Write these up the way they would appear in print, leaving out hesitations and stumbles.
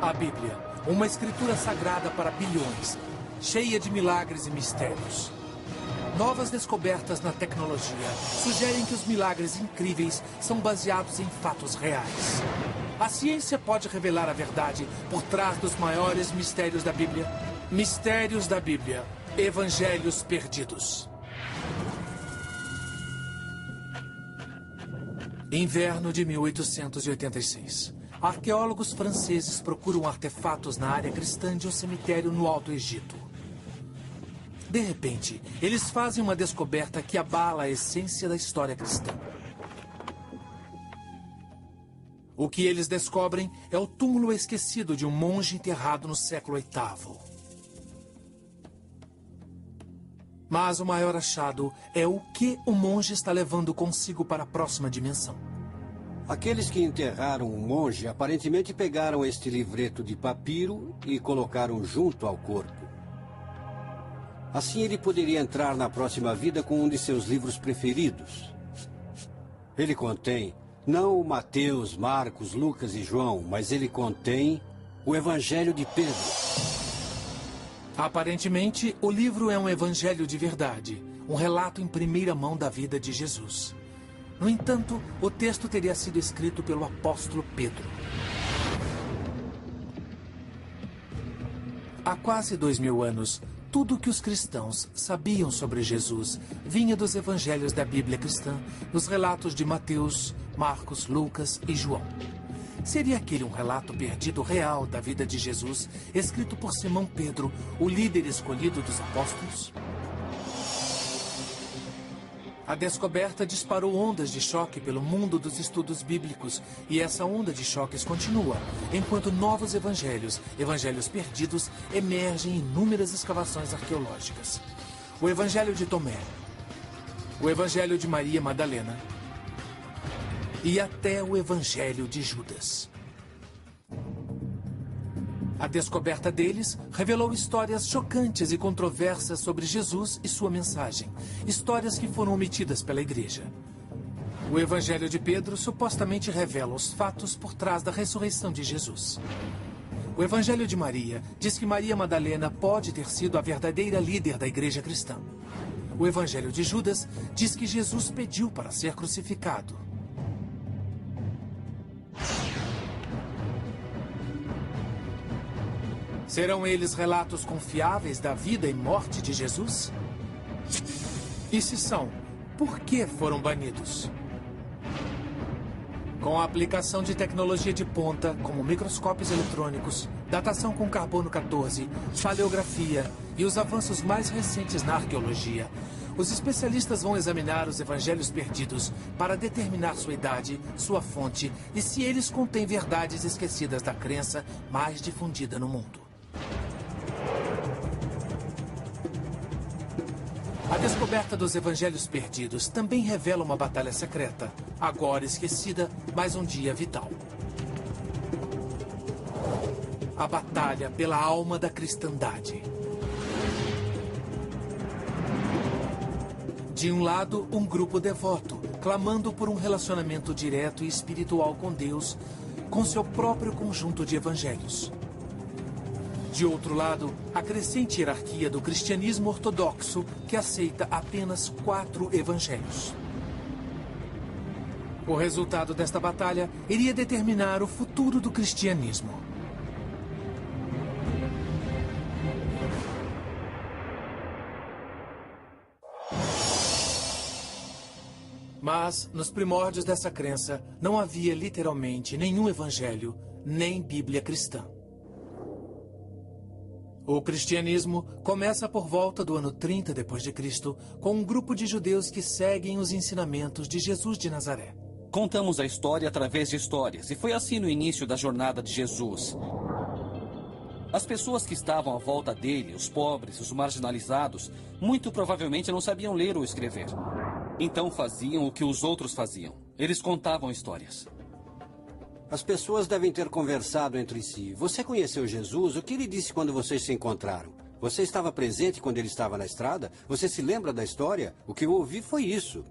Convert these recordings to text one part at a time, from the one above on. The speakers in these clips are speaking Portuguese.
A Bíblia, uma escritura sagrada para bilhões, cheia de milagres e mistérios. Novas descobertas na tecnologia sugerem que os milagres incríveis são baseados em fatos reais. A ciência pode revelar a verdade por trás dos maiores mistérios da Bíblia. Mistérios da Bíblia. Evangelhos perdidos. Inverno de 1886. Arqueólogos franceses procuram artefatos na área cristã de um cemitério no Alto Egito. De repente, eles fazem uma descoberta que abala a essência da história cristã. O que eles descobrem é o túmulo esquecido de um monge enterrado no século VIII. Mas o maior achado é o que o monge está levando consigo para a próxima dimensão. Aqueles que enterraram o monge aparentemente pegaram este livreto de papiro e colocaram junto ao corpo. Assim ele poderia entrar na próxima vida com um de seus livros preferidos. Ele contém não o Mateus, Marcos, Lucas e João, mas ele contém o Evangelho de Pedro. Aparentemente, o livro é um evangelho de verdade, um relato em primeira mão da vida de Jesus. No entanto, o texto teria sido escrito pelo apóstolo Pedro. Há quase 2000 anos, tudo o que os cristãos sabiam sobre Jesus vinha dos evangelhos da Bíblia cristã, nos relatos de Mateus, Marcos, Lucas e João. Seria aquele um relato perdido real da vida de Jesus, escrito por Simão Pedro, o líder escolhido dos apóstolos? A descoberta disparou ondas de choque pelo mundo dos estudos bíblicos, e essa onda de choques continua, enquanto novos evangelhos perdidos, emergem em inúmeras escavações arqueológicas. O Evangelho de Tomé, o Evangelho de Maria Madalena e até o Evangelho de Judas. A descoberta deles revelou histórias chocantes e controversas sobre Jesus e sua mensagem. Histórias que foram omitidas pela igreja. O Evangelho de Pedro supostamente revela os fatos por trás da ressurreição de Jesus. O Evangelho de Maria diz que Maria Madalena pode ter sido a verdadeira líder da igreja cristã. O Evangelho de Judas diz que Jesus pediu para ser crucificado. Serão eles relatos confiáveis da vida e morte de Jesus? E se são, por que foram banidos? Com a aplicação de tecnologia de ponta, como microscópios eletrônicos, datação com carbono 14, paleografia e os avanços mais recentes na arqueologia, os especialistas vão examinar os evangelhos perdidos para determinar sua idade, sua fonte e se eles contêm verdades esquecidas da crença mais difundida no mundo. A descoberta dos evangelhos perdidos também revela uma batalha secreta, agora esquecida, mas um dia vital. A batalha pela alma da cristandade. De um lado, um grupo devoto, clamando por um relacionamento direto e espiritual com Deus, com seu próprio conjunto de evangelhos. De outro lado, a crescente hierarquia do cristianismo ortodoxo, que aceita apenas 4 evangelhos. O resultado desta batalha iria determinar o futuro do cristianismo. Mas, nos primórdios dessa crença, não havia literalmente nenhum evangelho, nem Bíblia cristã. O cristianismo começa por volta do ano 30 d.C., com um grupo de judeus que seguem os ensinamentos de Jesus de Nazaré. Contamos a história através de histórias, e foi assim no início da jornada de Jesus. As pessoas que estavam à volta dele, os pobres, os marginalizados, muito provavelmente não sabiam ler ou escrever. Então faziam o que os outros faziam. Eles contavam histórias. As pessoas devem ter conversado entre si. Você conheceu Jesus? O que ele disse quando vocês se encontraram? Você estava presente quando ele estava na estrada? Você se lembra da história? O que eu ouvi foi isso.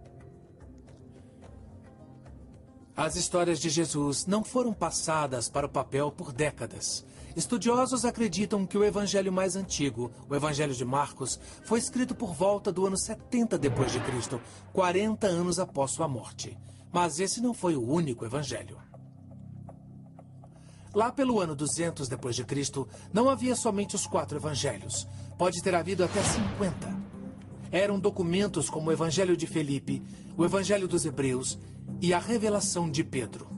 As histórias de Jesus não foram passadas para o papel por décadas. Estudiosos acreditam que o evangelho mais antigo, o Evangelho de Marcos, foi escrito por volta do ano 70 d.C., 40 anos após sua morte. Mas esse não foi o único evangelho. Lá pelo ano 200 d.C., não havia somente os 4 evangelhos. Pode ter havido até 50. Eram documentos como o Evangelho de Felipe, o Evangelho dos Hebreus e a Revelação de Pedro.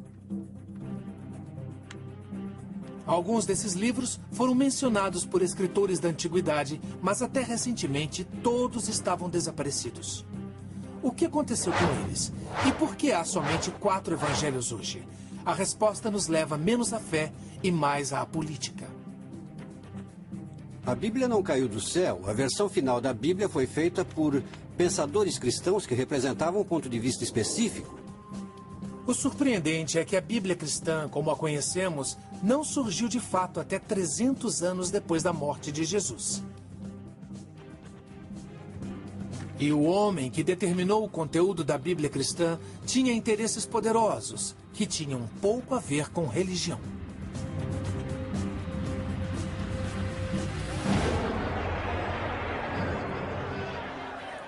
Alguns desses livros foram mencionados por escritores da antiguidade, mas até recentemente todos estavam desaparecidos. O que aconteceu com eles? E por que há somente 4 evangelhos hoje? A resposta nos leva menos à fé e mais à política. A Bíblia não caiu do céu. A versão final da Bíblia foi feita por pensadores cristãos que representavam um ponto de vista específico. O surpreendente é que a Bíblia cristã, como a conhecemos, não surgiu de fato até 300 anos depois da morte de Jesus. E o homem que determinou o conteúdo da Bíblia cristã tinha interesses poderosos, que tinham pouco a ver com religião.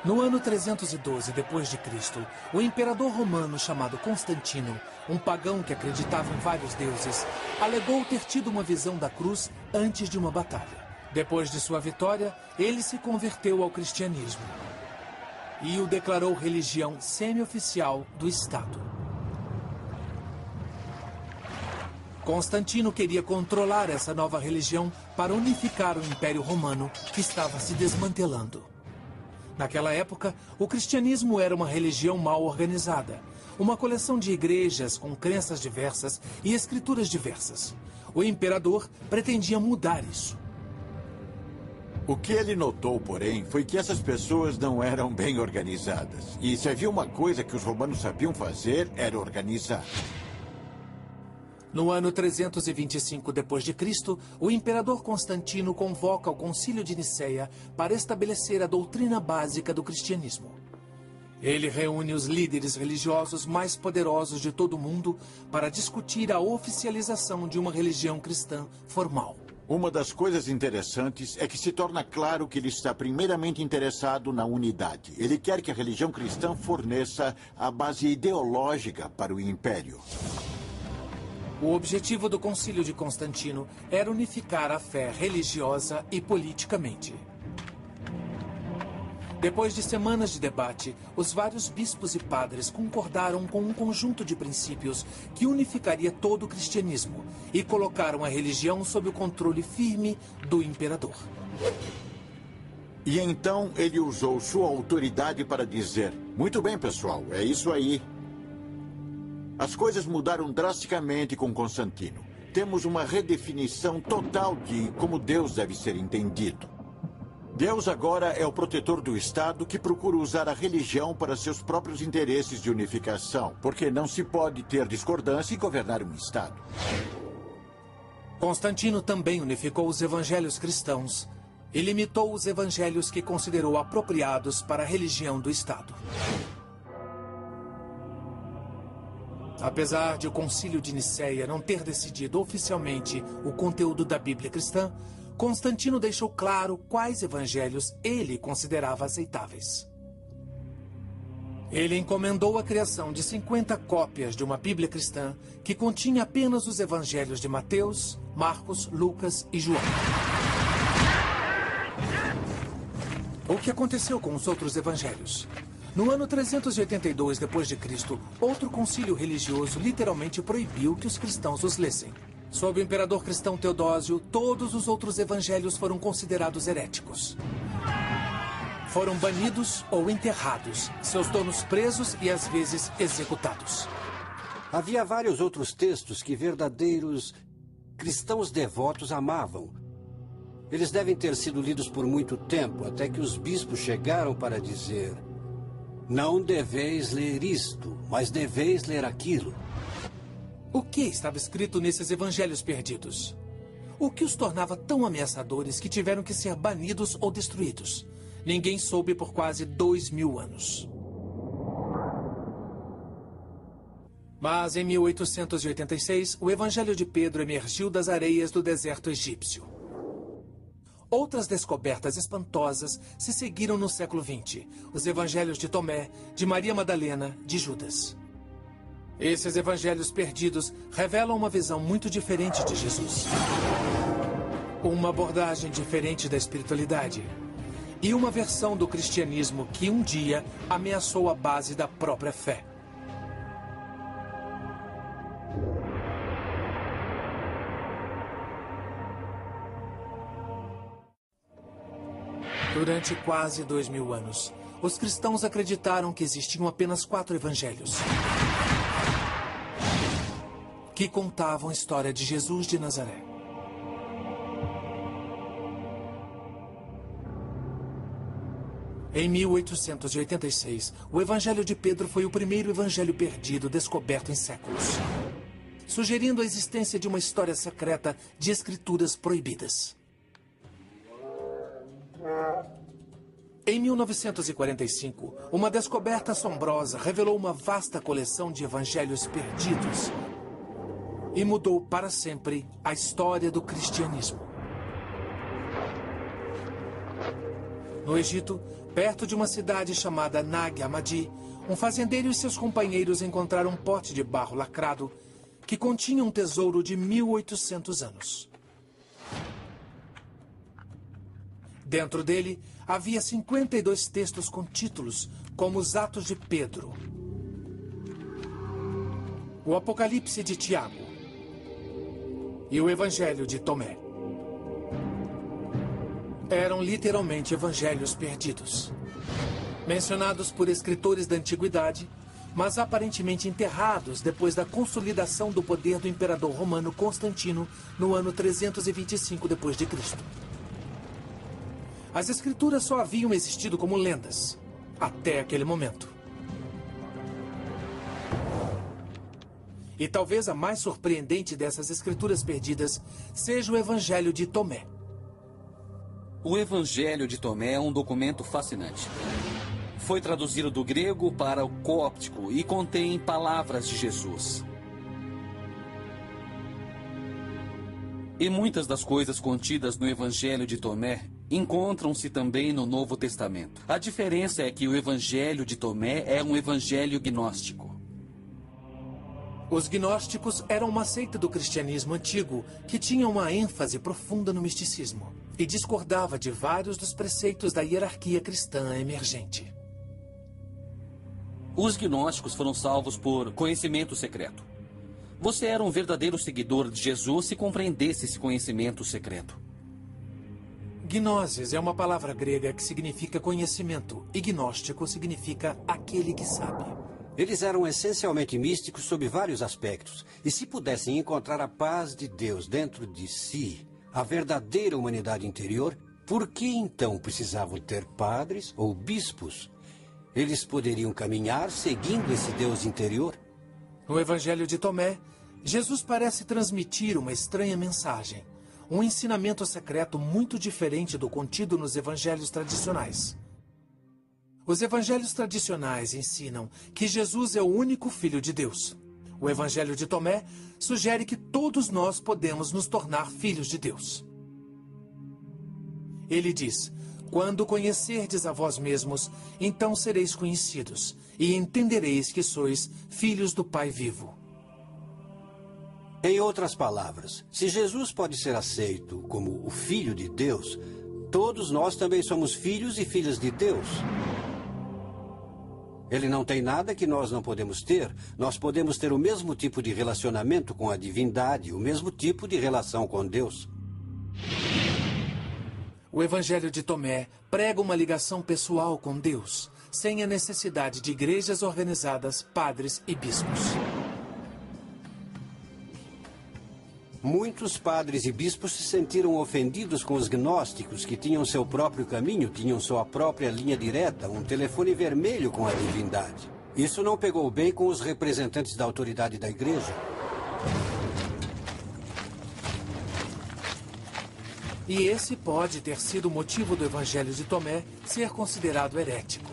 No ano 312 d.C., o imperador romano chamado Constantino, um pagão que acreditava em vários deuses, alegou ter tido uma visão da cruz antes de uma batalha. Depois de sua vitória, ele se converteu ao cristianismo e o declarou religião semi-oficial do Estado. Constantino queria controlar essa nova religião para unificar o Império Romano, que estava se desmantelando. Naquela época, o cristianismo era uma religião mal organizada, uma coleção de igrejas com crenças diversas e escrituras diversas. O imperador pretendia mudar isso. O que ele notou, porém, foi que essas pessoas não eram bem organizadas. E se havia uma coisa que os romanos sabiam fazer, era organizar. No ano 325 d.C., o imperador Constantino convoca o Concílio de Niceia para estabelecer a doutrina básica do cristianismo. Ele reúne os líderes religiosos mais poderosos de todo o mundo para discutir a oficialização de uma religião cristã formal. Uma das coisas interessantes é que se torna claro que ele está primeiramente interessado na unidade. Ele quer que a religião cristã forneça a base ideológica para o império. O objetivo do Concílio de Constantino era unificar a fé religiosa e politicamente. Depois de semanas de debate, os vários bispos e padres concordaram com um conjunto de princípios que unificaria todo o cristianismo e colocaram a religião sob o controle firme do imperador. E então ele usou sua autoridade para dizer: muito bem, pessoal, é isso aí. As coisas mudaram drasticamente com Constantino. Temos uma redefinição total de como Deus deve ser entendido. Deus agora é o protetor do Estado que procura usar a religião para seus próprios interesses de unificação, porque não se pode ter discordância e governar um Estado. Constantino também unificou os evangelhos cristãos e limitou os evangelhos que considerou apropriados para a religião do Estado. Apesar de o Concílio de Niceia não ter decidido oficialmente o conteúdo da Bíblia cristã, Constantino deixou claro quais evangelhos ele considerava aceitáveis. Ele encomendou a criação de 50 cópias de uma Bíblia cristã que continha apenas os evangelhos de Mateus, Marcos, Lucas e João. O que aconteceu com os outros evangelhos? No ano 382 d.C., outro concílio religioso literalmente proibiu que os cristãos os lessem. Sob o imperador cristão Teodósio, todos os outros evangelhos foram considerados heréticos. Foram banidos ou enterrados, seus donos presos e às vezes executados. Havia vários outros textos que verdadeiros cristãos devotos amavam. Eles devem ter sido lidos por muito tempo, até que os bispos chegaram para dizer: não deveis ler isto, mas deveis ler aquilo. O que estava escrito nesses evangelhos perdidos? O que os tornava tão ameaçadores que tiveram que ser banidos ou destruídos? Ninguém soube por quase 2000 anos. Mas em 1886, o Evangelho de Pedro emergiu das areias do deserto egípcio. Outras descobertas espantosas se seguiram no século XX. Os Evangelhos de Tomé, de Maria Madalena, de Judas. Esses evangelhos perdidos revelam uma visão muito diferente de Jesus. Uma abordagem diferente da espiritualidade. E uma versão do cristianismo que um dia ameaçou a base da própria fé. Durante quase 2000 anos, os cristãos acreditaram que existiam apenas 4 evangelhos que contavam a história de Jesus de Nazaré. Em 1886, o Evangelho de Pedro foi o primeiro evangelho perdido descoberto em séculos, sugerindo a existência de uma história secreta de escrituras proibidas. Em 1945, uma descoberta assombrosa revelou uma vasta coleção de evangelhos perdidos e mudou para sempre a história do cristianismo. No Egito, perto de uma cidade chamada Nag Hammadi, um fazendeiro e seus companheiros encontraram um pote de barro lacrado que continha um tesouro de 1800 anos. Dentro dele, havia 52 textos com títulos, como os Atos de Pedro, o Apocalipse de Tiago e o Evangelho de Tomé. Eram literalmente evangelhos perdidos, mencionados por escritores da antiguidade, mas aparentemente enterrados depois da consolidação do poder do imperador romano Constantino no ano 325 d.C. As escrituras só haviam existido como lendas, até aquele momento. E talvez a mais surpreendente dessas escrituras perdidas seja o Evangelho de Tomé. O Evangelho de Tomé é um documento fascinante. Foi traduzido do grego para o cóptico e contém palavras de Jesus. E muitas das coisas contidas no Evangelho de Tomé encontram-se também no Novo Testamento. A diferença é que o Evangelho de Tomé é um evangelho gnóstico. Os gnósticos eram uma seita do cristianismo antigo que tinha uma ênfase profunda no misticismo e discordava de vários dos preceitos da hierarquia cristã emergente. Os gnósticos foram salvos por conhecimento secreto. Você era um verdadeiro seguidor de Jesus se compreendesse esse conhecimento secreto. Gnosis é uma palavra grega que significa conhecimento, e gnóstico significa aquele que sabe. Eles eram essencialmente místicos sob vários aspectos, e se pudessem encontrar a paz de Deus dentro de si, a verdadeira humanidade interior, por que então precisavam ter padres ou bispos? Eles poderiam caminhar seguindo esse Deus interior? No Evangelho de Tomé, Jesus parece transmitir uma estranha mensagem, um ensinamento secreto muito diferente do contido nos evangelhos tradicionais. Os evangelhos tradicionais ensinam que Jesus é o único Filho de Deus. O Evangelho de Tomé sugere que todos nós podemos nos tornar filhos de Deus. Ele diz: quando conhecerdes a vós mesmos, então sereis conhecidos, e entendereis que sois filhos do Pai vivo. Em outras palavras, se Jesus pode ser aceito como o Filho de Deus, todos nós também somos filhos e filhas de Deus. Ele não tem nada que nós não podemos ter. Nós podemos ter o mesmo tipo de relacionamento com a divindade, o mesmo tipo de relação com Deus. O Evangelho de Tomé prega uma ligação pessoal com Deus, sem a necessidade de igrejas organizadas, padres e bispos. Muitos padres e bispos se sentiram ofendidos com os gnósticos, que tinham seu próprio caminho, tinham sua própria linha direta, um telefone vermelho com a divindade. Isso não pegou bem com os representantes da autoridade da igreja. E esse pode ter sido o motivo do Evangelho de Tomé ser considerado herético.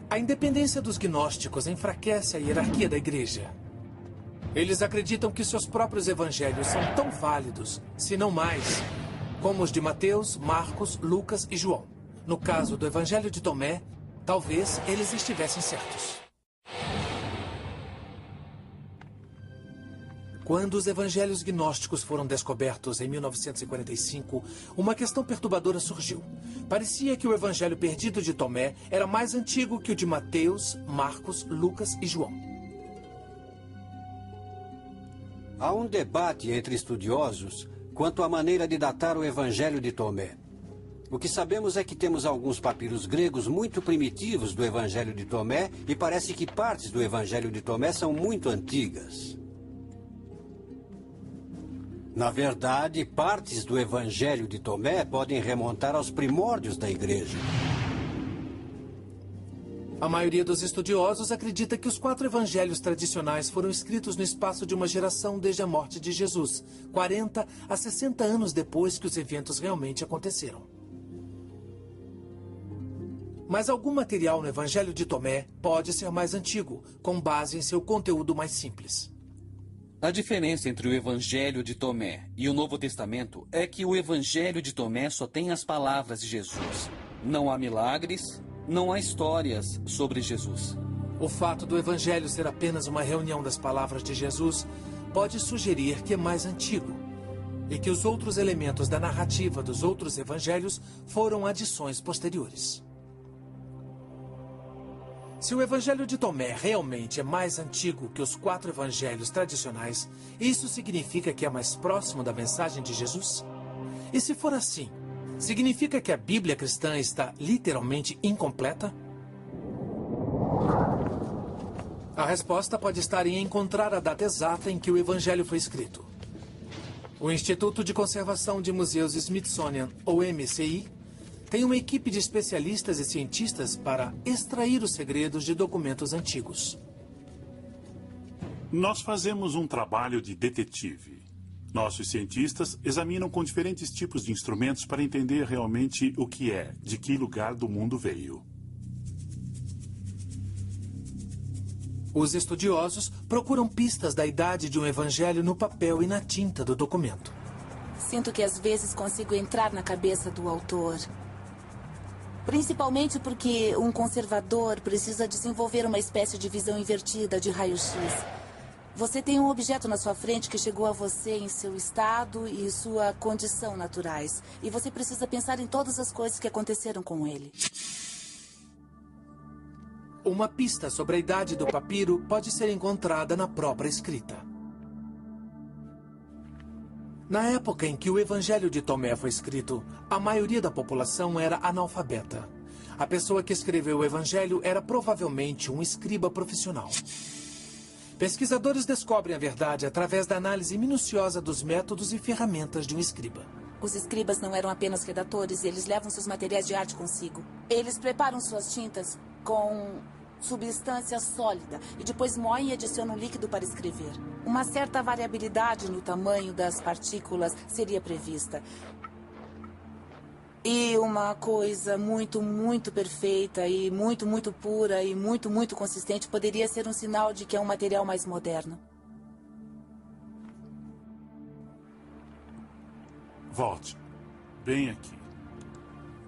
A A independência dos gnósticos enfraquece a hierarquia da igreja. Eles acreditam que seus próprios evangelhos são tão válidos, se não mais, como os de Mateus, Marcos, Lucas e João. No caso do evangelho de Tomé, talvez eles estivessem certos. Quando os evangelhos gnósticos foram descobertos em 1945, uma questão perturbadora surgiu. Parecia que o evangelho perdido de Tomé era mais antigo que o de Mateus, Marcos, Lucas e João. Há um debate entre estudiosos quanto à maneira de datar o evangelho de Tomé. O que sabemos é que temos alguns papiros gregos muito primitivos do evangelho de Tomé e parece que partes do evangelho de Tomé são muito antigas. Na verdade, partes do Evangelho de Tomé podem remontar aos primórdios da igreja. A maioria dos estudiosos acredita que os 4 evangelhos tradicionais foram escritos no espaço de uma geração desde a morte de Jesus, 40 a 60 anos depois que os eventos realmente aconteceram. Mas algum material no Evangelho de Tomé pode ser mais antigo, com base em seu conteúdo mais simples. A diferença entre o Evangelho de Tomé e o Novo Testamento é que o Evangelho de Tomé só tem as palavras de Jesus. Não há milagres, não há histórias sobre Jesus. O fato do Evangelho ser apenas uma reunião das palavras de Jesus pode sugerir que é mais antigo e que os outros elementos da narrativa dos outros evangelhos foram adições posteriores. Se o Evangelho de Tomé realmente é mais antigo que os 4 evangelhos tradicionais, isso significa que é mais próximo da mensagem de Jesus? E se for assim, significa que a Bíblia cristã está literalmente incompleta? A resposta pode estar em encontrar a data exata em que o Evangelho foi escrito. O Instituto de Conservação de Museus Smithsonian, ou MCI, tem uma equipe de especialistas e cientistas para extrair os segredos de documentos antigos. Nós fazemos um trabalho de detetive. Nossos cientistas examinam com diferentes tipos de instrumentos para entender realmente o que é, de que lugar do mundo veio. Os estudiosos procuram pistas da idade de um evangelho no papel e na tinta do documento. Sinto que às vezes consigo entrar na cabeça do autor. Principalmente porque um conservador precisa desenvolver uma espécie de visão invertida de raio-x. Você tem um objeto na sua frente que chegou a você em seu estado e sua condição naturais. E você precisa pensar em todas as coisas que aconteceram com ele. Uma pista sobre a idade do papiro pode ser encontrada na própria escrita. Na época em que o Evangelho de Tomé foi escrito, a maioria da população era analfabeta. A pessoa que escreveu o Evangelho era provavelmente um escriba profissional. Pesquisadores descobrem a verdade através da análise minuciosa dos métodos e ferramentas de um escriba. Os escribas não eram apenas redatores, eles levam seus materiais de arte consigo. Eles preparam suas tintas com substância sólida e depois moem e adicionam líquido para escrever. Uma certa variabilidade no tamanho das partículas seria prevista. E uma coisa muito, muito perfeita e muito, muito pura e muito, muito consistente poderia ser um sinal de que é um material mais moderno. Volte. Bem aqui.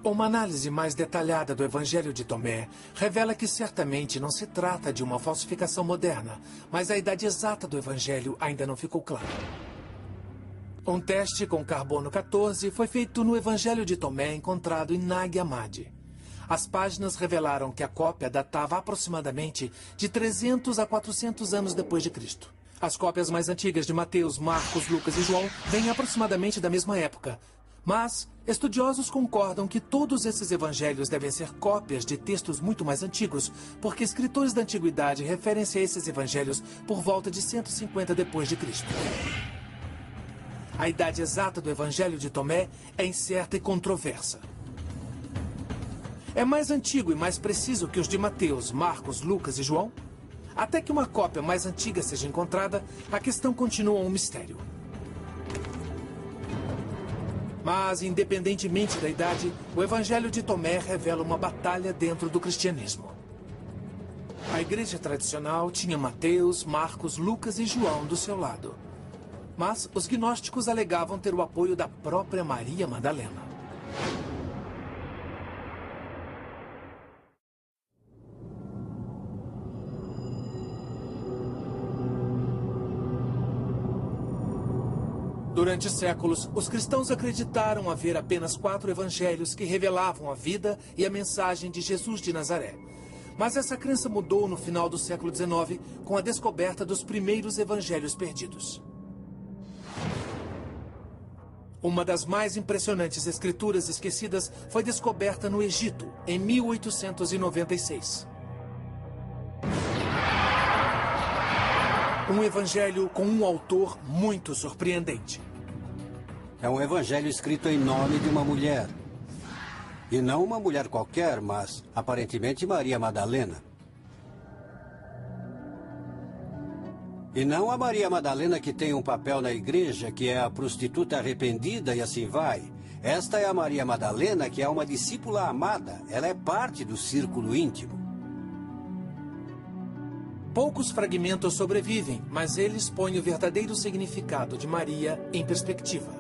Uma análise mais detalhada do Evangelho de Tomé revela que certamente não se trata de uma falsificação moderna, mas a idade exata do Evangelho ainda não ficou clara. Um teste com carbono 14 foi feito no Evangelho de Tomé encontrado em Nag Hammadi. As páginas revelaram que a cópia datava aproximadamente de 300 a 400 anos depois de Cristo. As cópias mais antigas de Mateus, Marcos, Lucas e João vêm aproximadamente da mesma época. Mas estudiosos concordam que todos esses evangelhos devem ser cópias de textos muito mais antigos, porque escritores da antiguidade referem-se a esses evangelhos por volta de 150 depois de Cristo. A idade exata do Evangelho de Tomé é incerta e controversa. É mais antigo e mais preciso que os de Mateus, Marcos, Lucas e João? Até que uma cópia mais antiga seja encontrada, a questão continua um mistério. Mas, independentemente da idade, o Evangelho de Tomé revela uma batalha dentro do cristianismo. A igreja tradicional tinha Mateus, Marcos, Lucas e João do seu lado. Mas os gnósticos alegavam ter o apoio da própria Maria Madalena. Durante séculos, os cristãos acreditaram haver apenas 4 evangelhos que revelavam a vida e a mensagem de Jesus de Nazaré. Mas essa crença mudou no final do século XIX com a descoberta dos primeiros evangelhos perdidos. Uma das mais impressionantes escrituras esquecidas foi descoberta no Egito, em 1896. Um evangelho com um autor muito surpreendente. É um evangelho escrito em nome de uma mulher. E não uma mulher qualquer, mas aparentemente Maria Madalena. E não a Maria Madalena que tem um papel na igreja, que é a prostituta arrependida e assim vai. Esta é a Maria Madalena, que é uma discípula amada. Ela é parte do círculo íntimo. Poucos fragmentos sobrevivem, mas eles põem o verdadeiro significado de Maria em perspectiva.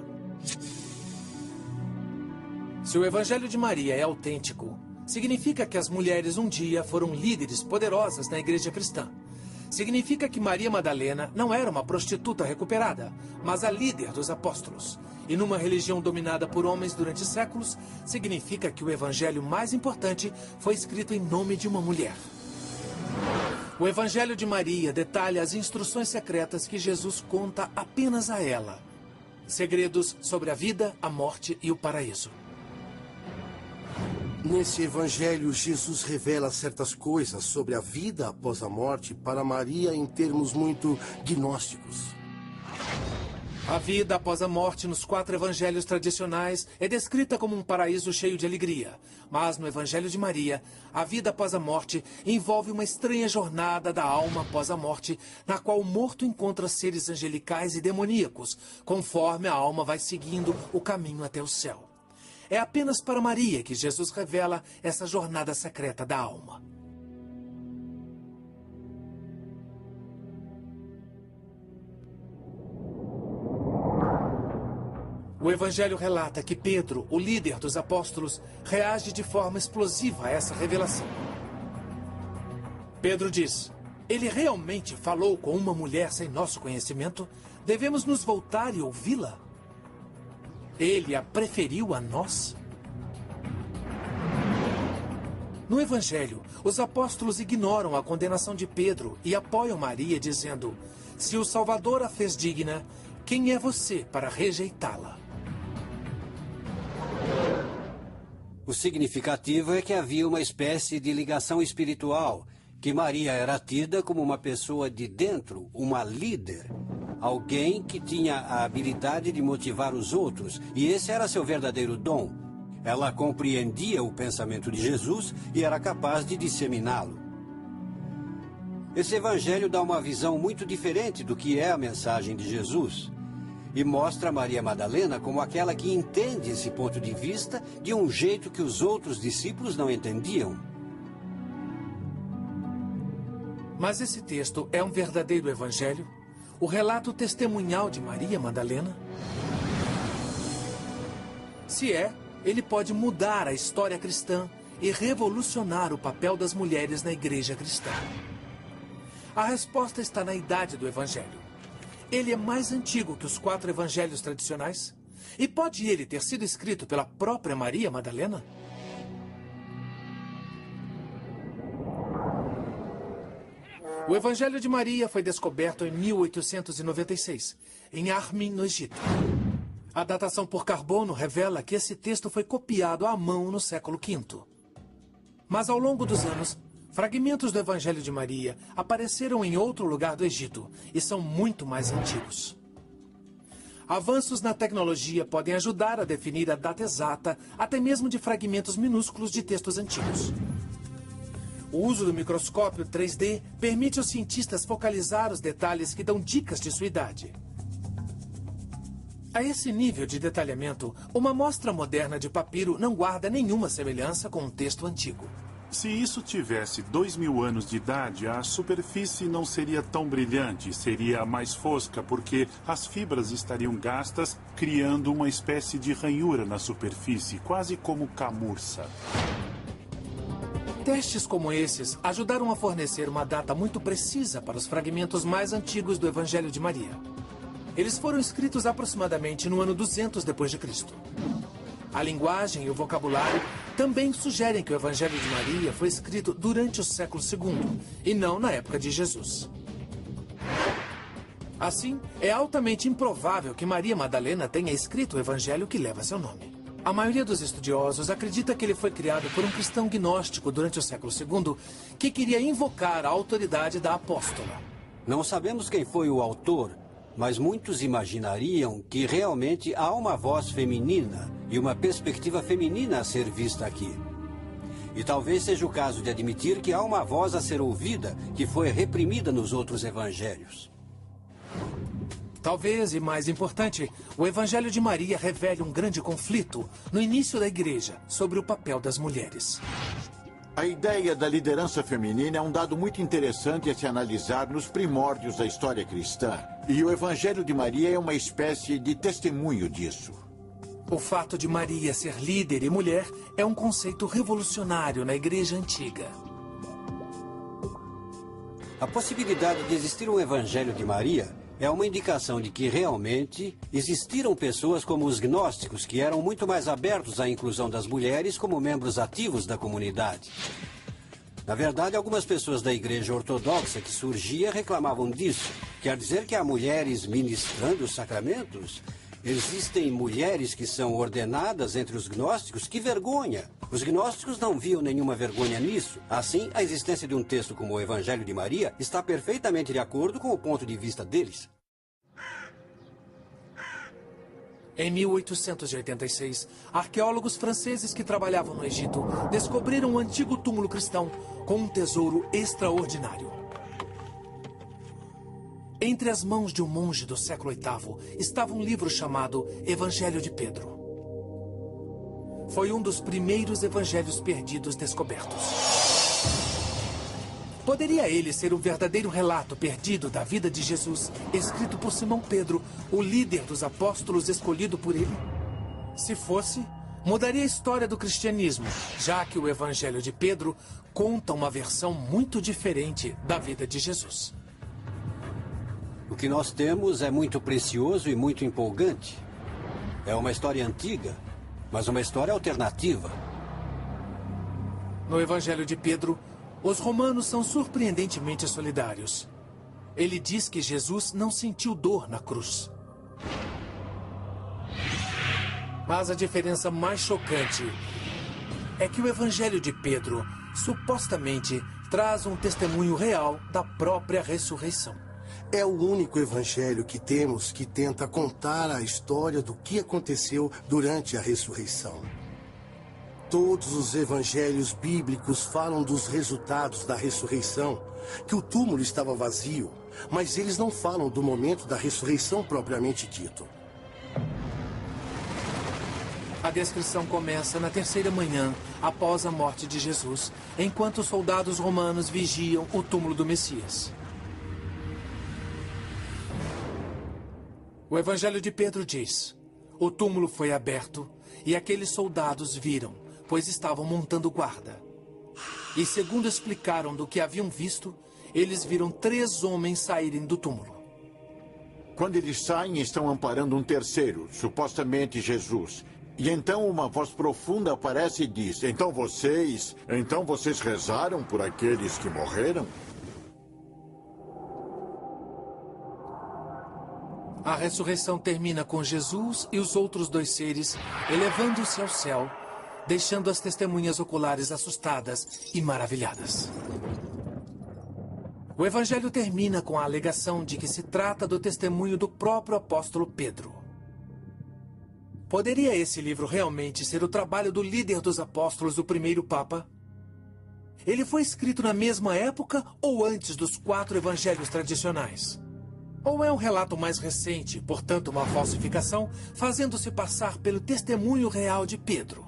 Se o Evangelho de Maria é autêntico, significa que as mulheres um dia foram líderes poderosas na igreja cristã. Significa que Maria Madalena não era uma prostituta recuperada, mas a líder dos apóstolos. E numa religião dominada por homens durante séculos, significa que o evangelho mais importante foi escrito em nome de uma mulher. O Evangelho de Maria detalha as instruções secretas que Jesus conta apenas a ela. Segredos sobre a vida, a morte e o paraíso. Nesse evangelho, Jesus revela certas coisas sobre a vida após a morte para Maria em termos muito gnósticos. A vida após a morte nos 4 evangelhos tradicionais é descrita como um paraíso cheio de alegria. Mas no Evangelho de Maria, a vida após a morte envolve uma estranha jornada da alma após a morte, na qual o morto encontra seres angelicais e demoníacos, conforme a alma vai seguindo o caminho até o céu. É apenas para Maria que Jesus revela essa jornada secreta da alma. O Evangelho relata que Pedro, o líder dos apóstolos, reage de forma explosiva a essa revelação. Pedro diz: ele realmente falou com uma mulher sem nosso conhecimento? Devemos nos voltar e ouvi-la? Ele a preferiu a nós? No Evangelho, os apóstolos ignoram a condenação de Pedro e apoiam Maria, dizendo: se o Salvador a fez digna, quem é você para rejeitá-la? O significativo é que havia uma espécie de ligação espiritual, que Maria era tida como uma pessoa de dentro, uma líder. Alguém que tinha a habilidade de motivar os outros, e esse era seu verdadeiro dom. Ela compreendia o pensamento de Jesus e era capaz de disseminá-lo. Esse evangelho dá uma visão muito diferente do que é a mensagem de Jesus. E mostra Maria Madalena como aquela que entende esse ponto de vista de um jeito que os outros discípulos não entendiam. Mas esse texto é um verdadeiro evangelho? O relato testemunhal de Maria Madalena? Se é, ele pode mudar a história cristã e revolucionar o papel das mulheres na igreja cristã. A resposta está na idade do evangelho. Ele é mais antigo que os 4 evangelhos tradicionais? E pode ele ter sido escrito pela própria Maria Madalena? O Evangelho de Maria foi descoberto em 1896, em Armin, no Egito. A datação por carbono revela que esse texto foi copiado à mão no século V. Mas ao longo dos anos, fragmentos do Evangelho de Maria apareceram em outro lugar do Egito e são muito mais antigos. Avanços na tecnologia podem ajudar a definir a data exata, até mesmo de fragmentos minúsculos de textos antigos. O uso do microscópio 3D permite aos cientistas focalizar os detalhes que dão dicas de sua idade. A esse nível de detalhamento, uma amostra moderna de papiro não guarda nenhuma semelhança com um texto antigo. Se isso tivesse 2000 anos de idade, a superfície não seria tão brilhante, seria mais fosca, porque as fibras estariam gastas, criando uma espécie de ranhura na superfície, quase como camurça. Testes como esses ajudaram a fornecer uma data muito precisa para os fragmentos mais antigos do Evangelho de Maria. Eles foram escritos aproximadamente no ano 200 depois de Cristo. A linguagem e o vocabulário também sugerem que o Evangelho de Maria foi escrito durante o século II e não na época de Jesus. Assim, é altamente improvável que Maria Madalena tenha escrito o Evangelho que leva seu nome. A maioria dos estudiosos acredita que ele foi criado por um cristão gnóstico durante o século II que queria invocar a autoridade da apóstola. Não sabemos quem foi o autor, mas muitos imaginariam que realmente há uma voz feminina e uma perspectiva feminina a ser vista aqui. E talvez seja o caso de admitir que há uma voz a ser ouvida que foi reprimida nos outros evangelhos. Talvez, e mais importante, o Evangelho de Maria revele um grande conflito no início da igreja sobre o papel das mulheres. A ideia da liderança feminina é um dado muito interessante a se analisar nos primórdios da história cristã. E o Evangelho de Maria é uma espécie de testemunho disso. O fato de Maria ser líder e mulher é um conceito revolucionário na igreja antiga. A possibilidade de existir um Evangelho de Maria é uma indicação de que realmente existiram pessoas como os gnósticos que eram muito mais abertos à inclusão das mulheres como membros ativos da comunidade. Na verdade, algumas pessoas da igreja ortodoxa que surgia reclamavam disso. Quer dizer que há mulheres ministrando os sacramentos? Existem mulheres que são ordenadas entre os gnósticos? Que vergonha! Os gnósticos não viam nenhuma vergonha nisso. Assim, a existência de um texto como o Evangelho de Maria está perfeitamente de acordo com o ponto de vista deles. Em 1886, arqueólogos franceses que trabalhavam no Egito descobriram um antigo túmulo cristão com um tesouro extraordinário. Entre as mãos de um monge do século VIII estava um livro chamado Evangelho de Pedro. Foi um dos primeiros evangelhos perdidos descobertos. Poderia ele ser o verdadeiro relato perdido da vida de Jesus, escrito por Simão Pedro, o líder dos apóstolos escolhido por ele? Se fosse, mudaria a história do cristianismo, já que o Evangelho de Pedro conta uma versão muito diferente da vida de Jesus. O que nós temos é muito precioso e muito empolgante. É uma história antiga, mas uma história alternativa. No Evangelho de Pedro, os romanos são surpreendentemente solidários. Ele diz que Jesus não sentiu dor na cruz. Mas a diferença mais chocante é que o Evangelho de Pedro supostamente traz um testemunho real da própria ressurreição. É o único evangelho que temos que tenta contar a história do que aconteceu durante a ressurreição. Todos os evangelhos bíblicos falam dos resultados da ressurreição, que o túmulo estava vazio, mas eles não falam do momento da ressurreição propriamente dito. A descrição começa na terceira manhã, após a morte de Jesus, enquanto os soldados romanos vigiam o túmulo do Messias. O Evangelho de Pedro diz: o túmulo foi aberto e aqueles soldados viram, pois estavam montando guarda. E segundo explicaram do que haviam visto, eles viram 3 homens saírem do túmulo. Quando eles saem, estão amparando um terceiro, supostamente Jesus. E então uma voz profunda aparece e diz: Então vocês rezaram por aqueles que morreram? A ressurreição termina com Jesus e os outros 2 seres elevando-se ao céu, deixando as testemunhas oculares assustadas e maravilhadas. O Evangelho termina com a alegação de que se trata do testemunho do próprio apóstolo Pedro. Poderia esse livro realmente ser o trabalho do líder dos apóstolos do primeiro Papa? Ele foi escrito na mesma época ou antes dos 4 evangelhos tradicionais? Ou é um relato mais recente, portanto uma falsificação, fazendo-se passar pelo testemunho real de Pedro?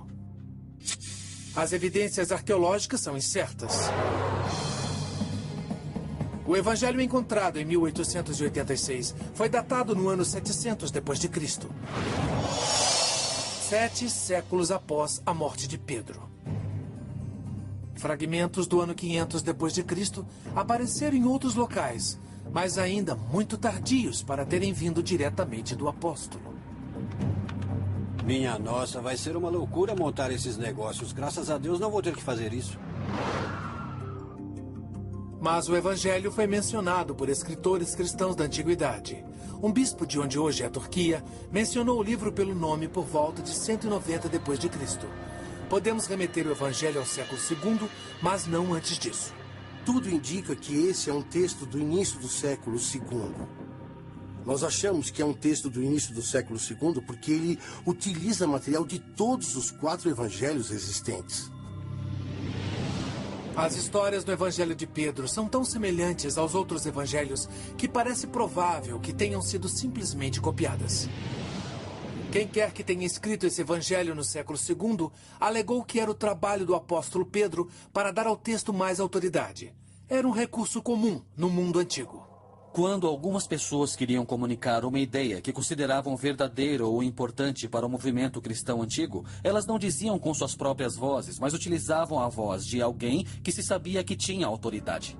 As evidências arqueológicas são incertas. O evangelho encontrado em 1886 foi datado no ano 700 depois de Cristo. 7 séculos após a morte de Pedro. Fragmentos do ano 500 depois de Cristo apareceram em outros locais, mas ainda muito tardios para terem vindo diretamente do apóstolo. Minha nossa, vai ser uma loucura montar esses negócios. Graças a Deus não vou ter que fazer isso. Mas o evangelho foi mencionado por escritores cristãos da antiguidade. Um bispo de onde hoje é a Turquia mencionou o livro pelo nome por volta de 190 depois de Cristo. Podemos remeter o evangelho ao século II, mas não antes disso. Tudo indica que esse é um texto do início do século II. Nós achamos que é um texto do início do século II porque ele utiliza material de todos os 4 evangelhos existentes. As histórias do Evangelho de Pedro são tão semelhantes aos outros evangelhos que parece provável que tenham sido simplesmente copiadas. Quem quer que tenha escrito esse evangelho no século II alegou que era o trabalho do apóstolo Pedro para dar ao texto mais autoridade. Era um recurso comum no mundo antigo. Quando algumas pessoas queriam comunicar uma ideia que consideravam verdadeira ou importante para o movimento cristão antigo, elas não diziam com suas próprias vozes, mas utilizavam a voz de alguém que se sabia que tinha autoridade.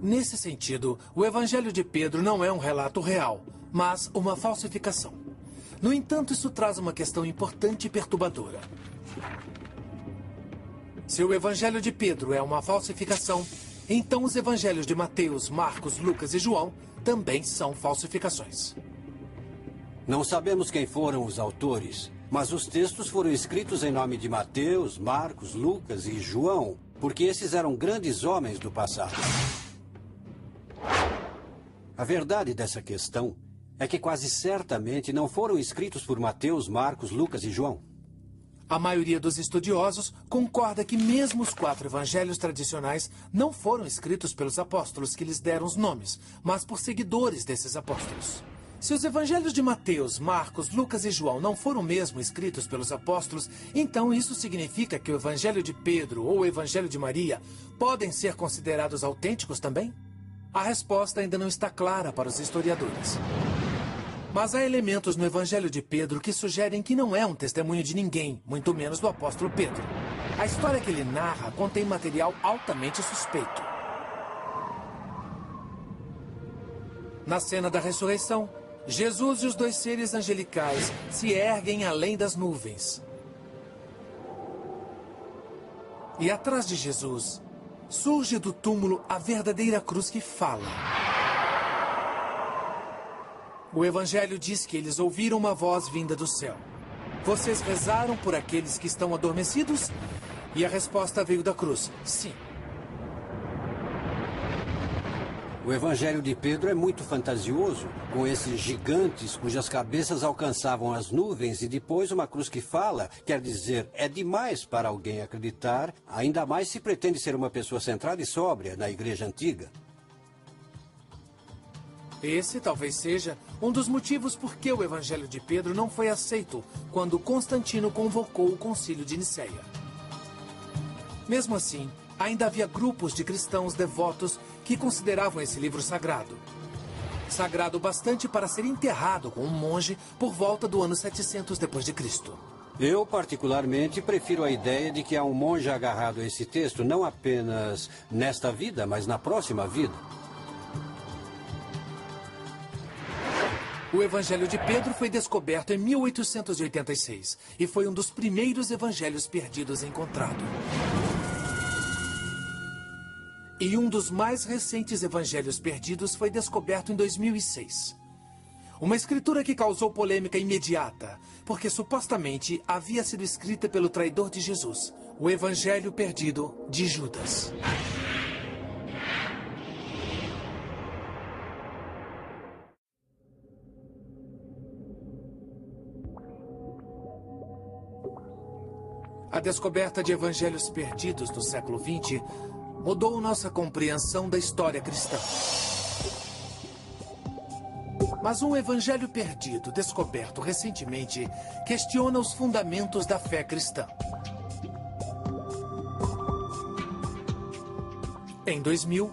Nesse sentido, o Evangelho de Pedro não é um relato real, mas uma falsificação. No entanto, isso traz uma questão importante e perturbadora. Se o Evangelho de Pedro é uma falsificação, então os evangelhos de Mateus, Marcos, Lucas e João também são falsificações. Não sabemos quem foram os autores, mas os textos foram escritos em nome de Mateus, Marcos, Lucas e João, porque esses eram grandes homens do passado. A verdade dessa questão é que quase certamente não foram escritos por Mateus, Marcos, Lucas e João. A maioria dos estudiosos concorda que mesmo os 4 evangelhos tradicionais não foram escritos pelos apóstolos que lhes deram os nomes, mas por seguidores desses apóstolos. Se os evangelhos de Mateus, Marcos, Lucas e João não foram mesmo escritos pelos apóstolos, então isso significa que o evangelho de Pedro ou o evangelho de Maria podem ser considerados autênticos também? A resposta ainda não está clara para os historiadores. Mas há elementos no Evangelho de Pedro que sugerem que não é um testemunho de ninguém, muito menos do apóstolo Pedro. A história que ele narra contém material altamente suspeito. Na cena da ressurreição, Jesus e os 2 seres angelicais se erguem além das nuvens. E atrás de Jesus, surge do túmulo a verdadeira cruz que fala. O Evangelho diz que eles ouviram uma voz vinda do céu. Vocês rezaram por aqueles que estão adormecidos? E a resposta veio da cruz: sim. O Evangelho de Pedro é muito fantasioso, com esses gigantes cujas cabeças alcançavam as nuvens e depois uma cruz que fala. Quer dizer, é demais para alguém acreditar, ainda mais se pretende ser uma pessoa centrada e sóbria na igreja antiga. Esse talvez seja um dos motivos por que o Evangelho de Pedro não foi aceito quando Constantino convocou o Concílio de Nicéia. Mesmo assim, ainda havia grupos de cristãos devotos que consideravam esse livro sagrado. Sagrado bastante para ser enterrado com um monge por volta do ano 700 depois de Cristo. Eu, particularmente, prefiro a ideia de que há um monge agarrado a esse texto não apenas nesta vida, mas na próxima vida. O Evangelho de Pedro foi descoberto em 1886 e foi um dos primeiros evangelhos perdidos encontrado. E um dos mais recentes evangelhos perdidos foi descoberto em 2006. Uma escritura que causou polêmica imediata, porque supostamente havia sido escrita pelo traidor de Jesus, o Evangelho perdido de Judas. A descoberta de evangelhos perdidos no século XX mudou nossa compreensão da história cristã. Mas um evangelho perdido descoberto recentemente questiona os fundamentos da fé cristã. Em 2000,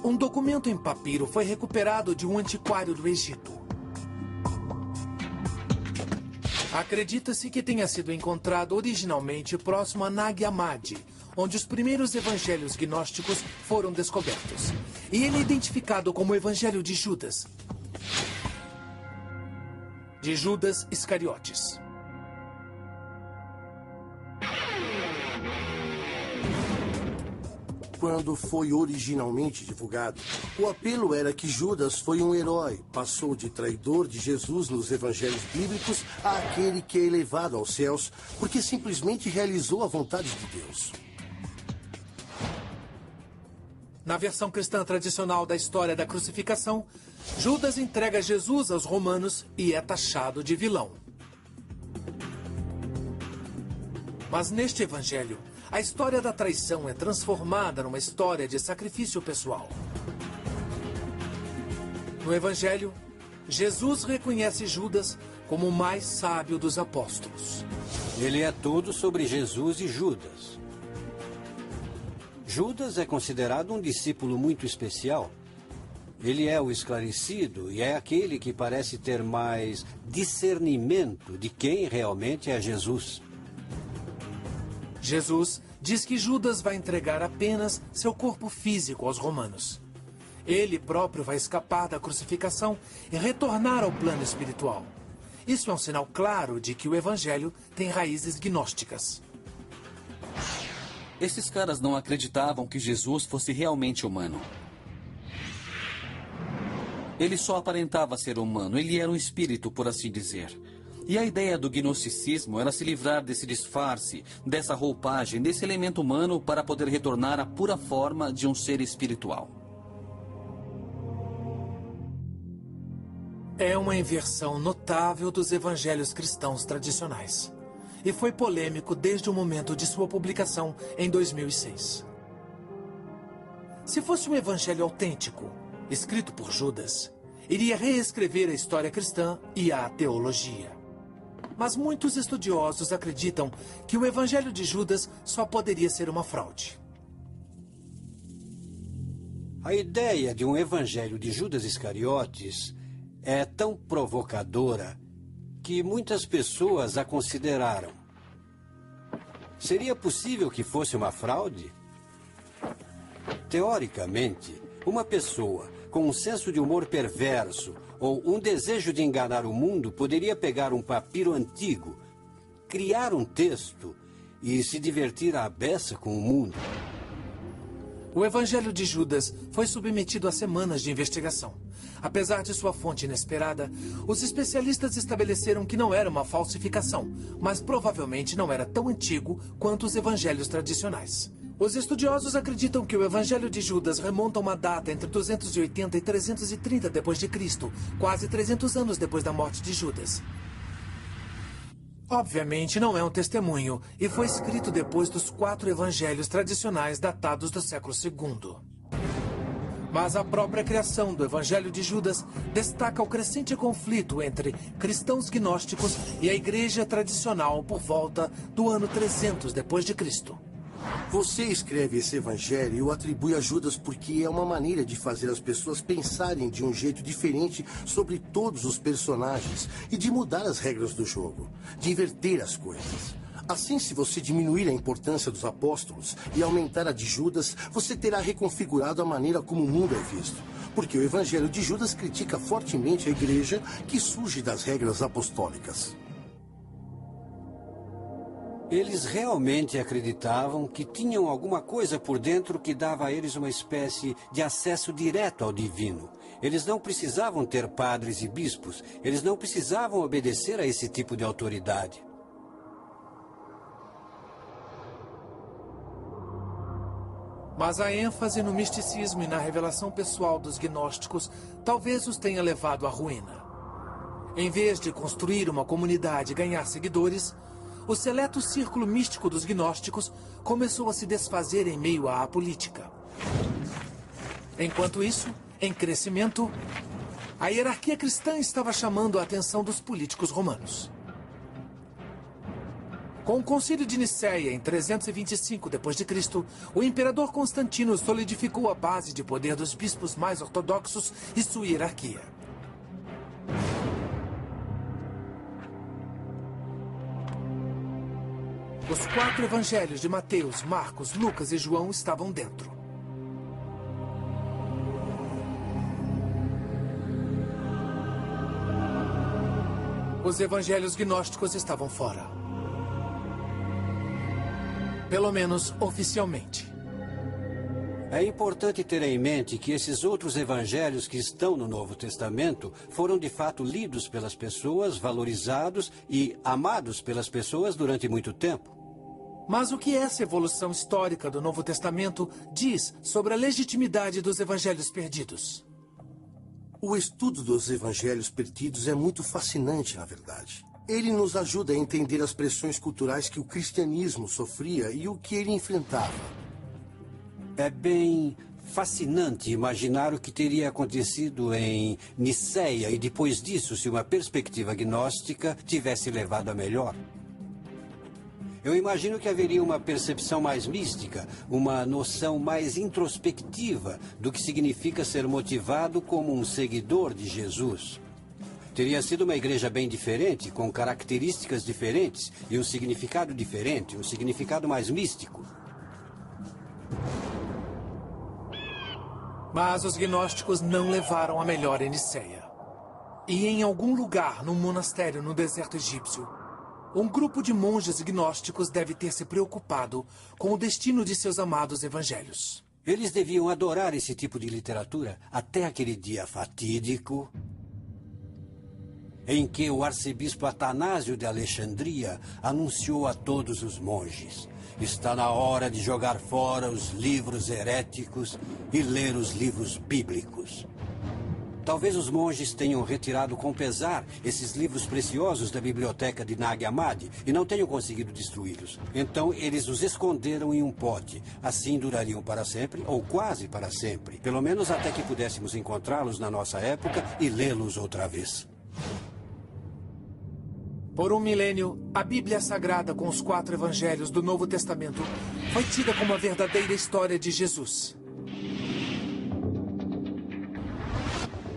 um documento em papiro foi recuperado de um antiquário do Egito. Acredita-se que tenha sido encontrado originalmente próximo a Nag Hammadi, onde os primeiros evangelhos gnósticos foram descobertos. E ele é identificado como o Evangelho de Judas Iscariotes. Quando foi originalmente divulgado, o apelo era que Judas foi um herói, passou de traidor de Jesus nos evangelhos bíblicos a aquele que é elevado aos céus, porque simplesmente realizou a vontade de Deus. Na versão cristã tradicional da história da crucificação, Judas entrega Jesus aos romanos e é taxado de vilão. Mas neste evangelho, a história da traição é transformada numa história de sacrifício pessoal. No evangelho, Jesus reconhece Judas como o mais sábio dos apóstolos. Ele é tudo sobre Jesus e Judas. Judas é considerado um discípulo muito especial. Ele é o esclarecido e é aquele que parece ter mais discernimento de quem realmente é Jesus. Jesus diz que Judas vai entregar apenas seu corpo físico aos romanos. Ele próprio vai escapar da crucificação e retornar ao plano espiritual. Isso é um sinal claro de que o evangelho tem raízes gnósticas. Esses caras não acreditavam que Jesus fosse realmente humano. Ele só aparentava ser humano, ele era um espírito, por assim dizer. E a ideia do gnosticismo era se livrar desse disfarce, dessa roupagem, desse elemento humano para poder retornar à pura forma de um ser espiritual. É uma inversão notável dos evangelhos cristãos tradicionais. E foi polêmico desde o momento de sua publicação em 2006. Se fosse um evangelho autêntico, escrito por Judas, iria reescrever a história cristã e a teologia. Mas muitos estudiosos acreditam que o evangelho de Judas só poderia ser uma fraude. A ideia de um evangelho de Judas Iscariotes é tão provocadora que muitas pessoas a consideraram. Seria possível que fosse uma fraude? Teoricamente, uma pessoa com um senso de humor perverso ou um desejo de enganar o mundo poderia pegar um papiro antigo, criar um texto e se divertir à beça com o mundo. O Evangelho de Judas foi submetido a semanas de investigação. Apesar de sua fonte inesperada, os especialistas estabeleceram que não era uma falsificação, mas provavelmente não era tão antigo quanto os evangelhos tradicionais. Os estudiosos acreditam que o Evangelho de Judas remonta a uma data entre 280 e 330 d.C., quase 300 anos depois da morte de Judas. Obviamente não é um testemunho e foi escrito depois dos 4 evangelhos tradicionais datados do século II. Mas a própria criação do Evangelho de Judas destaca o crescente conflito entre cristãos gnósticos e a igreja tradicional por volta do ano 300 d.C. Você escreve esse evangelho e o atribui a Judas porque é uma maneira de fazer as pessoas pensarem de um jeito diferente sobre todos os personagens e de mudar as regras do jogo, de inverter as coisas. Assim, se você diminuir a importância dos apóstolos e aumentar a de Judas, você terá reconfigurado a maneira como o mundo é visto. Porque o evangelho de Judas critica fortemente a igreja que surge das regras apostólicas. Eles realmente acreditavam que tinham alguma coisa por dentro que dava a eles uma espécie de acesso direto ao divino. Eles não precisavam ter padres e bispos. Eles não precisavam obedecer a esse tipo de autoridade. Mas a ênfase no misticismo e na revelação pessoal dos gnósticos talvez os tenha levado à ruína. Em vez de construir uma comunidade e ganhar seguidores, o seleto círculo místico dos gnósticos começou a se desfazer em meio à política. Enquanto isso, em crescimento, a hierarquia cristã estava chamando a atenção dos políticos romanos. Com o Concílio de Nicéia em 325 d.C., o imperador Constantino solidificou a base de poder dos bispos mais ortodoxos e sua hierarquia. Os 4 evangelhos de Mateus, Marcos, Lucas e João estavam dentro. Os evangelhos gnósticos estavam fora. Pelo menos oficialmente. É importante ter em mente que esses outros evangelhos que estão no Novo Testamento foram de fato lidos pelas pessoas, valorizados e amados pelas pessoas durante muito tempo. Mas o que essa evolução histórica do Novo Testamento diz sobre a legitimidade dos evangelhos perdidos? O estudo dos evangelhos perdidos é muito fascinante, na verdade. Ele nos ajuda a entender as pressões culturais que o cristianismo sofria e o que ele enfrentava. É bem fascinante imaginar o que teria acontecido em Nicéia e depois disso se uma perspectiva gnóstica tivesse levado a melhor. Eu imagino que haveria uma percepção mais mística, uma noção mais introspectiva do que significa ser motivado como um seguidor de Jesus. Teria sido uma igreja bem diferente, com características diferentes e um significado diferente, um significado mais místico. Mas os gnósticos não levaram a melhor em Nicéia. E em algum lugar, num monastério no deserto egípcio, um grupo de monges gnósticos deve ter se preocupado com o destino de seus amados evangelhos. Eles deviam adorar esse tipo de literatura até aquele dia fatídico em que o arcebispo Atanásio de Alexandria anunciou a todos os monges: está na hora de jogar fora os livros heréticos e ler os livros bíblicos. Talvez os monges tenham retirado com pesar esses livros preciosos da biblioteca de Nag Hammadi e não tenham conseguido destruí-los. Então eles os esconderam em um pote. Assim durariam para sempre, ou quase para sempre. Pelo menos até que pudéssemos encontrá-los na nossa época e lê-los outra vez. Por um milênio, a Bíblia Sagrada com os 4 evangelhos do Novo Testamento foi tida como a verdadeira história de Jesus.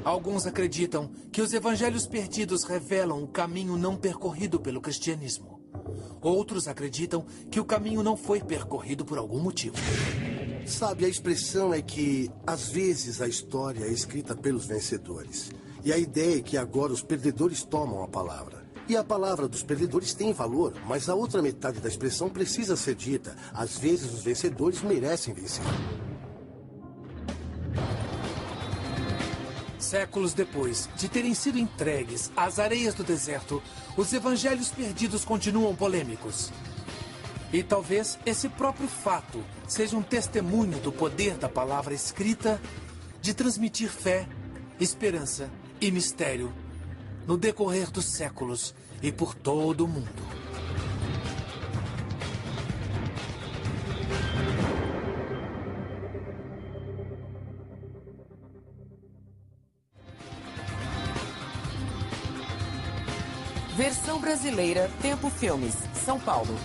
Alguns acreditam que os evangelhos perdidos revelam o caminho não percorrido pelo cristianismo. Outros acreditam que o caminho não foi percorrido por algum motivo. Sabe, a expressão é que, às vezes, a história é escrita pelos vencedores. E a ideia é que agora os perdedores tomam a palavra. E a palavra dos perdedores tem valor, mas a outra metade da expressão precisa ser dita. Às vezes, os vencedores merecem vencer. Séculos depois de terem sido entregues às areias do deserto, os evangelhos perdidos continuam polêmicos. E talvez esse próprio fato seja um testemunho do poder da palavra escrita de transmitir fé, esperança e mistério no decorrer dos séculos e por todo o mundo. Versão brasileira, Tempo Filmes, São Paulo.